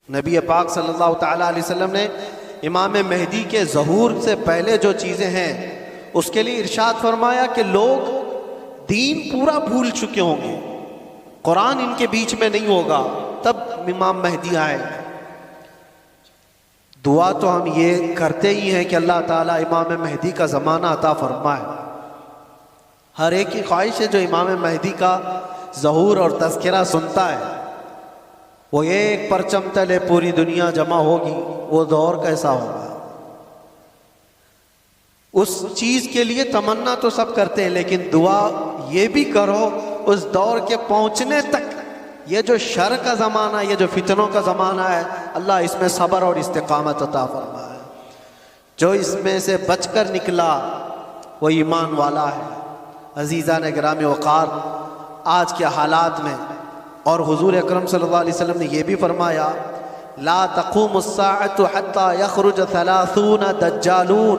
नबी पाक सल्लल्लाहु ताला अलैहि वसल्लम ने इमाम मेहदी के ज़हूर से पहले जो चीज़ें हैं उसके लिए इरशाद फरमाया कि लोग दीन पूरा भूल चुके होंगे, कुरान इनके बीच में नहीं होगा, तब इमाम मेहदी आएगा। दुआ तो हम ये करते ही हैं कि अल्लाह ताला इमाम मेहदी का ज़माना अता फरमाए। हर एक की ख्वाहिश है जो इमाम मेहदी का ज़हूर और तज़किरा सुनता है, वो एक परचम तले पूरी दुनिया जमा होगी, वो दौर कैसा होगा। उस चीज़ के लिए तमन्ना तो सब करते हैं, लेकिन दुआ ये भी करो उस दौर के पहुँचने तक। ये जो शर का ज़माना, ये जो फितनों का ज़माना है, अल्लाह इसमें सब्र और इस्तिकामत अता फरमाए। जो इसमें से बचकर निकला वो ईमान वाला है। अज़ीज़ा ने गिरामी वक़ार, आज के हालात में और हुज़ूर अकरम सल्लल्लाहु अलैहि वसल्लम ने यह भी फरमाया, ला तक़ूमुस्साअतु हत्ता यख़रुज 30 दज्जालून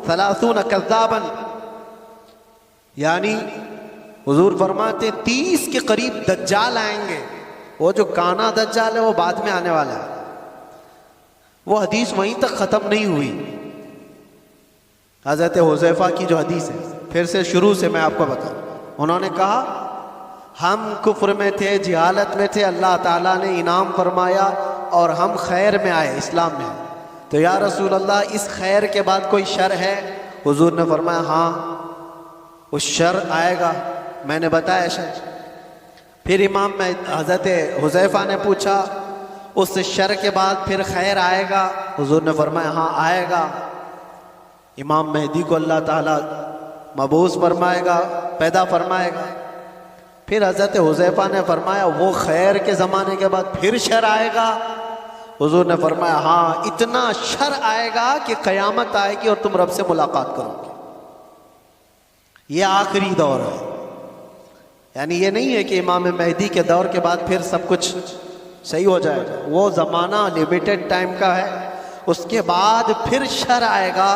30 कज़्ज़ाबन, यानी हुज़ूर फरमाते 30 के करीब दज्जाल आएंगे। वो जो काना दज्जाल है वो बाद में आने वाला है। वो हदीस वहीं तक ख़त्म नहीं हुई। हज़रत हुज़ैफ़ा की जो हदीस है, फिर से शुरू से मैं आपको बताऊँ। उन्होंने कहा, हम कुफ्र में थे, जिहालत में थे, अल्लाह ताला ने इनाम फरमाया और हम खैर में आए, इस्लाम में। तो या रसूल अल्लाह, इस खैर के बाद कोई शर है? हुजूर ने फरमाया, हाँ उस शर आएगा, मैंने बताया शर। फिर इमाम में हज़रत हुज़ैफ़ा ने पूछा, उस शर के बाद फिर खैर आएगा? हुजूर ने फरमाया, हाँ आएगा। इमाम मेहदी को अल्लाह ताला मबूस फरमाएगा, पैदा फरमाएगा। फिर हज़रत हुज़ैफ़ा ने फरमाया, वो खैर के ज़माने के बाद फिर शर आएगा? हुज़ूर ने फरमाया, हाँ इतना शर आएगा कि क़यामत आएगी और तुम रब से मुलाकात करोगे। ये आखिरी दौर है। यानी ये नहीं है कि इमाम मेहदी के दौर के बाद फिर सब कुछ सही हो जाएगा। वो ज़माना लिमिटेड टाइम का है, उसके बाद फिर शर आएगा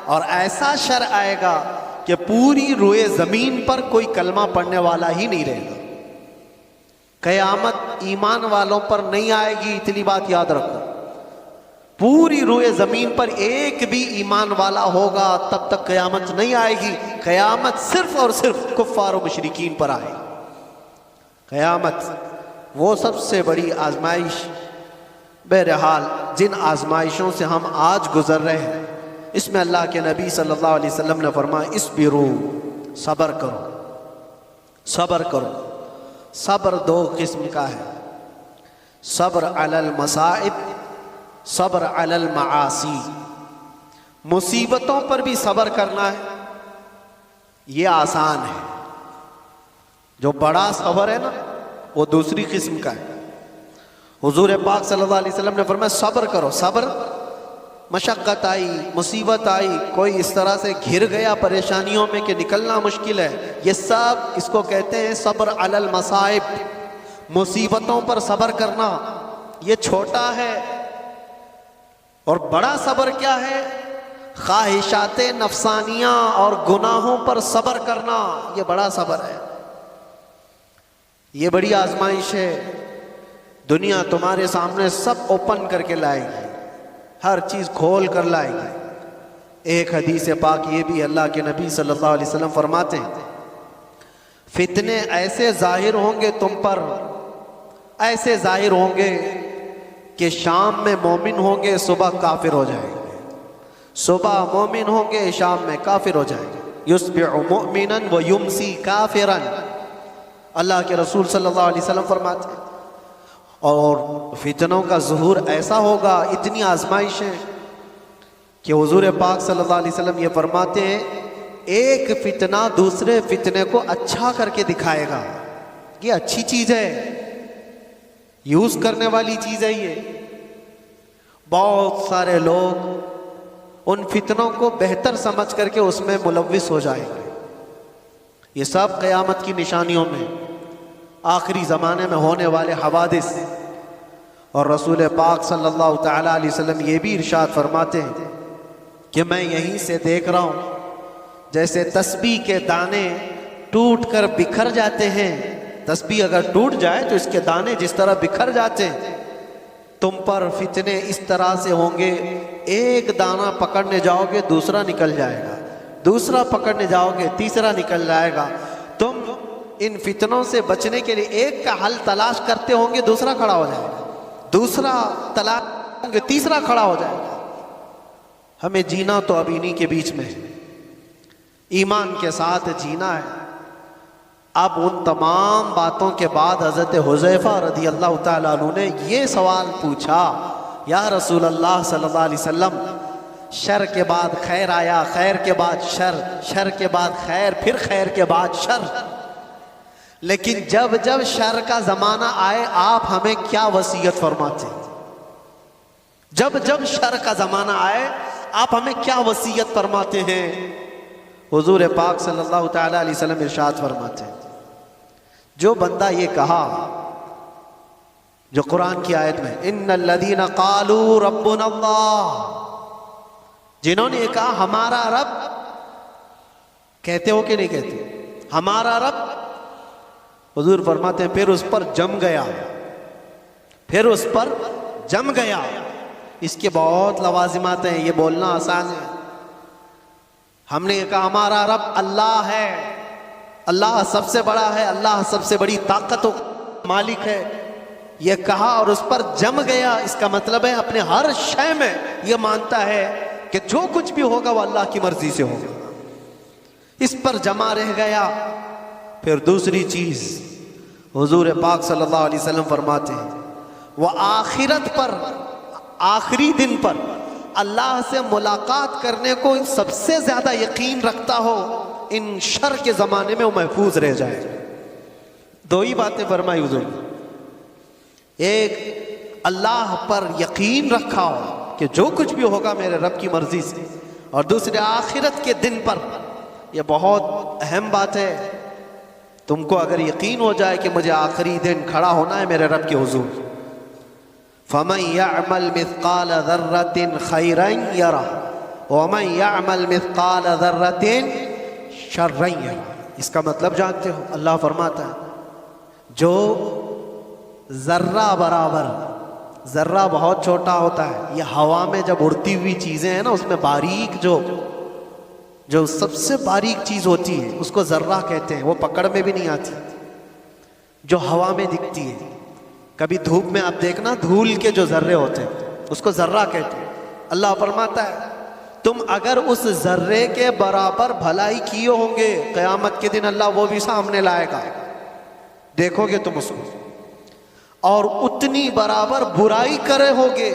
और ऐसा शर आएगा कि पूरी रुए ज़मीन पर कोई कलमा पढ़ने वाला ही नहीं रहेगा। क़यामत ईमान वालों पर नहीं आएगी, इतनी बात याद रखो। पूरी रुए ज़मीन पर एक भी ईमान वाला होगा तब तक क़यामत नहीं आएगी। क़यामत सिर्फ और सिर्फ कुफ़ार और मुशरिकीन पर आएगी। क़यामत वो सबसे बड़ी आजमाइश। बहरहाल जिन आजमाइशों से हम आज गुज़र रहे हैं, इसमें अल्लाह के नबी सल्लल्लाहु अलैहि वसल्लम ने फरमाया, इस्बिरू, सब्र करो, सब्र करो। सब्र दो किस्म का है, सब्र अलल मसाइब, सब्र अलल मासी। मुसीबतों पर भी सब्र करना है, ये आसान है। जो बड़ा सब्र है ना, वो दूसरी किस्म का है। हुजूर पाक सल्लल्लाहु अलैहि वसल्लम ने फरमाया, सब्र करो। सब्र, मशक्क़त आई, मुसीबत आई, कोई इस तरह से घिर गया परेशानियों में कि निकलना मुश्किल है, ये सब इसको कहते हैं सब्र अलल मसाइब। मुसीबतों पर सब्र करना ये छोटा है। और बड़ा सब्र क्या है? ख्वाहिशात नफसानियाँ और गुनाहों पर सब्र करना, ये बड़ा सब्र है। ये बड़ी आजमाइश है। दुनिया तुम्हारे सामने सब ओपन करके लाएगी, हर चीज़ खोल कर लाएगी। एक हदीस पाक ये भी, अल्लाह के नबी सल्लल्लाहु अलैहि वसल्लम फरमाते हैं, फितने ऐसे जाहिर होंगे तुम पर, ऐसे जाहिर होंगे कि शाम में मोमिन होंगे, सुबह काफिर हो जाएंगे। सुबह मोमिन होंगे, शाम में काफिर हो जाएंगे। युस्बिहु मुमिनन व युमसी काफिरन, अल्लाह के रसूल सल्लल्लाहु अलैहि वसल्लम फरमाते हैं। और फितनों का ज़ुहूर ऐसा होगा, इतनी आजमाइशें कि हुजूर पाक सल्लल्लाहु अलैहि वसल्लम ये फरमाते हैं, एक फितना दूसरे फितने को अच्छा करके दिखाएगा। ये अच्छी चीज़ है, यूज़ करने वाली चीज़ है। ये बहुत सारे लोग उन फितनों को बेहतर समझ करके उसमें मुलव्विस हो जाएंगे। ये सब क़यामत की निशानियों में, आखिरी ज़माने में होने वाले हवादिस। और रसूल पाक सल्लल्लाहु ताला अलैहि वसल्लम ये भी इरशाद फरमाते हैं कि मैं यहीं से देख रहा हूँ, जैसे तस्बीह के दाने टूट कर बिखर जाते हैं। तस्बीह अगर टूट जाए तो इसके दाने जिस तरह बिखर जाते हैं, तुम पर फितने इस तरह से होंगे, एक दाना पकड़ने जाओगे दूसरा निकल जाएगा, दूसरा पकड़ने जाओगे तीसरा निकल जाएगा। तुम इन फितनों से बचने के लिए एक का हल तलाश करते होंगे, दूसरा खड़ा हो जाएगा, दूसरा तलाश होंगे तीसरा खड़ा हो जाएगा। हमें जीना तो अब इन्हीं के बीच में है, ईमान के साथ जीना है। अब उन तमाम बातों के बाद हज़रत हुज़ैफ़ा रज़ी अल्लाह ताला अन्हु ने ये सवाल पूछा, या रसूल अल्लाह सल्लल्लाहु अलैहि वसल्लम, शर के बाद खैर आया, खैर के बाद शर, शर के बाद खैर, फिर खैर के बाद शर, लेकिन जब जब शर का ज़माना आए आप हमें क्या वसीयत फरमाते हैं? जब जब शर का ज़माना आए आप हमें क्या वसीयत फरमाते हैं? हुजूर पाक सल्लल्लाहु तआला अलैहि वसल्लम इरशाद फरमाते हैं, जो बंदा ये कहा, जो कुरान की आयत में इन्नल्लज़ीना क़ालू रब्बुनल्लाह, जिन्होंने ये कहा हमारा रब, कहते हो कि नहीं कहते हमारा रब, हुजूर फरमाते हैं फिर उस पर जम गया, फिर उस पर जम गया। इसके बहुत लवाजिमात हैं, ये बोलना आसान है। हमने कहा हमारा रब अल्लाह है, अल्लाह सबसे बड़ा है, अल्लाह सबसे बड़ी ताकतों मालिक है, ये कहा और उस पर जम गया। इसका मतलब है अपने हर शय में ये मानता है कि जो कुछ भी होगा वो अल्लाह की मर्जी से होगा, इस पर जमा रह गया। फिर दूसरी चीज हुजूर पाक सल्लल्लाहु अलैहि वसल्लम फरमाते हैं, वह आखिरत पर, आखिरी दिन पर अल्लाह से मुलाकात करने को सबसे ज्यादा यकीन रखता हो, इन शर के जमाने में वो महफूज रह जाए। दो ही बातें फरमाई हुजूर, एक अल्लाह पर यकीन रखा हो कि जो कुछ भी होगा मेरे रब की मर्जी से, और दूसरे आखिरत के दिन पर। यह बहुत अहम बात है। तुमको अगर यकीन हो जाए कि मुझे आखिरी दिन खड़ा होना है मेरे रब के हुजूर, फमन यअमल मिस्काल ज़र्रतिन खैरन यरा वमन यअमल मिस्काल ज़र्रतिन शर्रन यरा। इसका मतलब जानते हो? अल्लाह फरमाता है जो जर्रा बराबर, जर्रा बहुत छोटा होता है, ये हवा में जब उड़ती हुई चीजें हैं ना, उसमें बारीक जो सबसे बारीक चीज होती है उसको जर्रा कहते हैं, वो पकड़ में भी नहीं आती, जो हवा में दिखती है। कभी धूप में आप देखना धूल के जो जर्रे होते हैं उसको जर्रा कहते हैं। अल्लाह फरमाता है तुम अगर उस जर्रे के बराबर भलाई किए होंगे, क़यामत के दिन अल्लाह वो भी सामने लाएगा, देखोगे तुम उसको, और उतनी बराबर बुराई करे होगे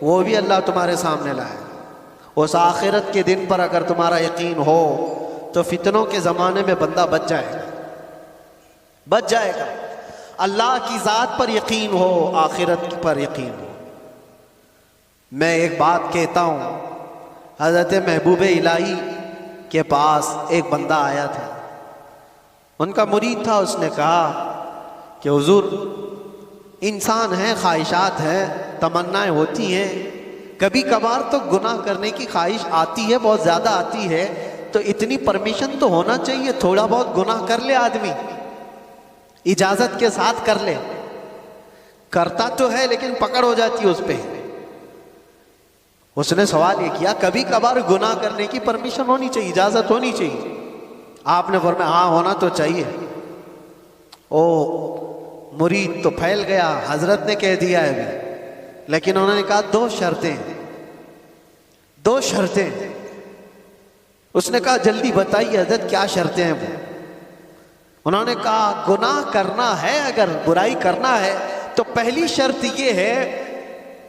वो भी अल्लाह तुम्हारे सामने लाएगा। उस आखिरत के दिन पर अगर तुम्हारा यकीन हो तो फितनों के ज़माने में बंदा बच जाएगा, बच जाएगा। अल्लाह की ज़ात पर यकीन हो, आखिरत पर यकीन हो। मैं एक बात कहता हूँ, हज़रत महबूब इलाही के पास एक बंदा आया था, उनका मुरीद था। उसने कहा कि हुजूर इंसान है, ख्वाहिशात हैं, तमन्नाएं होती हैं, कभी कभार तो गुनाह करने की ख्वाहिश आती है, बहुत ज़्यादा आती है, तो इतनी परमिशन तो होना चाहिए, थोड़ा बहुत गुनाह कर ले आदमी, इजाज़त के साथ कर ले। करता तो है लेकिन पकड़ हो जाती है उस पर। उसने सवाल ये किया कभी कभार गुनाह करने की परमिशन होनी चाहिए, इजाज़त होनी चाहिए? आपने फरमाया हाँ होना तो चाहिए। ओ मुरीद तो फैल गया, हजरत ने कह दिया है अभी, लेकिन उन्होंने कहा दो शर्तें, दो शर्तें। उसने कहा जल्दी बताइए हजरत क्या शर्तें हैं वो? उन्होंने कहा गुनाह करना है, अगर बुराई करना है तो पहली शर्त ये है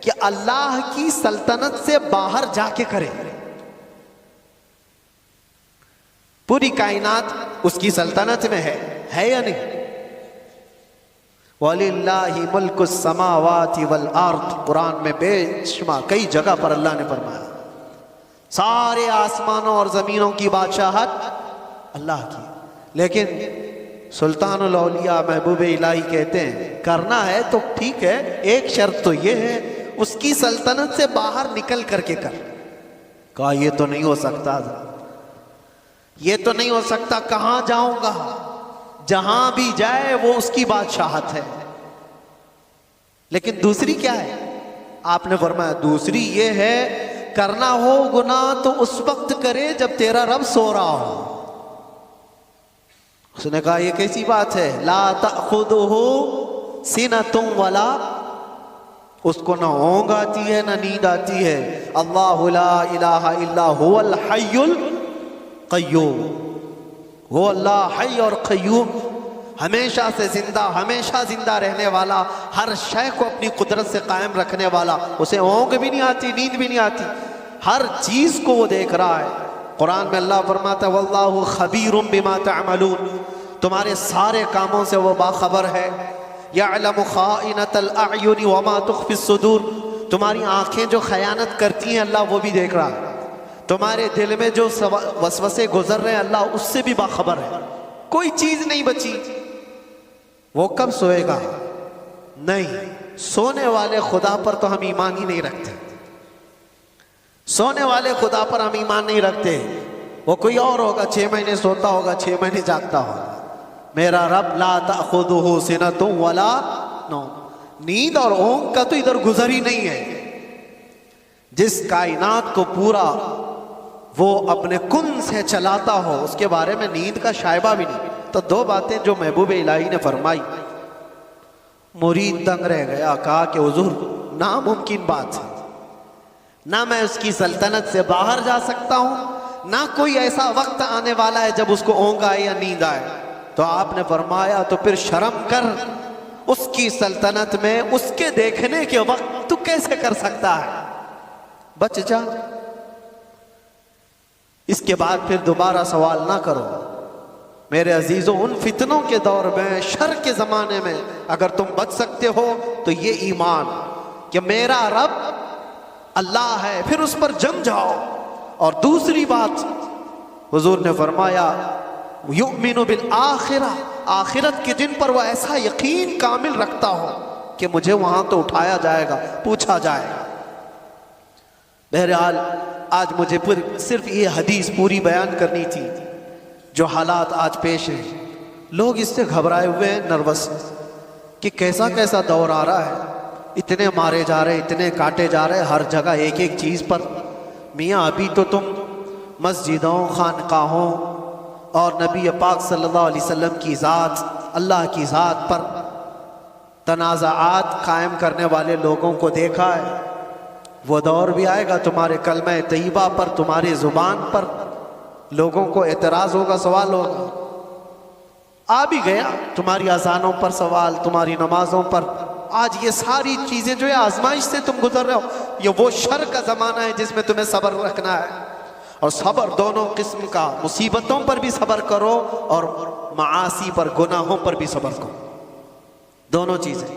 कि अल्लाह की सल्तनत से बाहर जाके करे। पूरी कायनात उसकी सल्तनत में है या नहीं? वलिल्लाहि मुल्कुस समावाति वल अर्द, कुरान में बेशुमार कई जगह पर अल्लाह ने फरमाया सारे आसमानों और जमीनों की बादशाहत अल्लाह की। लेकिन सुल्तानुल औलिया महबूब इलाही कहते हैं करना है तो ठीक है, एक शर्त तो ये है उसकी सल्तनत से बाहर निकल करके कर। कहा ये तो नहीं हो सकता, ये तो नहीं हो सकता, कहां जाऊंगा? जहां भी जाए वो उसकी बादशाहत है। लेकिन दूसरी क्या है? आपने फरमाया दूसरी ये है करना हो गुनाह तो उस वक्त करे जब तेरा रब सो रहा हो। उसने कहा ये कैसी बात है, ला तअखुदुहु सिनतुम वला, उसको ना ऊँघ आती है ना नींद आती है। अल्लाहु ला इलाहा इल्ला हुवल हय्युल क़य्यूम, वो अल्लाह हय और क़य्यूम, हमेशा से जिंदा, हमेशा जिंदा रहने वाला, हर शय को अपनी कुदरत से कायम रखने वाला। उसे ऊँघ भी नहीं आती, नींद भी नहीं आती, हर चीज को वो देख रहा है। कुरान में अल्लाह फरमाता है वल्लाहु खबीरुम बिमा तअमलून, तुम्हारे सारे कामों से वो बाखबर है। यअलमु खाइनतल अयुनि वमा तुख्फिस सुदूर, तुम्हारी आंखें जो खयानत करती हैं अल्लाह वो भी देख रहा है। तुम्हारे दिल में जो वसवसे गुजर रहे हैं अल्लाह उससे भी बाखबर है। कोई चीज नहीं बची। वो कब सोएगा? नहीं, सोने वाले खुदा पर तो हम ईमान ही नहीं रखते। सोने वाले खुदा पर हम ईमान नहीं रखते। वो कोई और होगा, 6 महीने सोता होगा, 6 महीने जागता होगा। मेरा रब ला तअखुदुहु सिनतुम वला नौम, नींद और ऊँघ का तो इधर गुजर ही नहीं है। जिस कायनात को पूरा वो अपने कुन से चलाता हो उसके बारे में नींद का शायबा भी नहीं। तो 2 बातें जो महबूब इलाही ने फरमाई, मुरीद दंग रह गया, कहा कि हुजूर नामुमकिन बात है, ना मैं उसकी सल्तनत से बाहर जा सकता हूं, ना कोई ऐसा वक्त आने वाला है जब उसको ऊँघ आए या नींद आए। तो आपने फरमाया तो फिर शर्म कर, उसकी सल्तनत में उसके देखने के वक्त तू कैसे कर सकता है, बच जा। इसके बाद फिर दोबारा सवाल ना करो। मेरे अजीजों, उन फितनों के दौर में, शर के ज़माने में अगर तुम बच सकते हो तो ये ईमान कि मेरा रब अल्लाह है, फिर उस पर जम जाओ। और दूसरी बात हुजूर ने फरमाया युमिनु बिल आखिरा, आखिरत के दिन पर वह ऐसा यकीन कामिल रखता हो कि मुझे वहां तो उठाया जाएगा, पूछा जाएगा। बहरहाल आज मुझे सिर्फ ये हदीस पूरी बयान करनी थी। जो हालात आज पेश हैं, लोग इससे घबराए हुए हैं, नर्वस, कि कैसा कैसा दौर आ रहा है, इतने मारे जा रहे, इतने काटे जा रहे, हर जगह एक एक चीज़ पर। मियाँ अभी तो तुम मस्जिदों, खानकाहों और नबी पाक सल्लल्लाहु अलैहि वसल्लम की ज़ात, अल्लाह की ज़ात पर तनाज़ात कायम करने वाले लोगों को देखा है। वो दौर भी आएगा तुम्हारे कलमा तय्यबा पर, तुम्हारी ज़ुबान पर लोगों को एतराज़ होगा, सवाल होगा। आ भी गया तुम्हारी अज़ानों पर सवाल, तुम्हारी नमाजों पर। आज ये सारी चीज़ें जो है आजमाइश से तुम गुजर रहे हो। ये वो शर का ज़माना है जिसमें तुम्हें सब्र रखना है। और सब्र दोनों किस्म का, मुसीबतों पर भी सब्र करो और मासी पर, गुनाहों पर भी सब्र करो, दोनों चीज़ें।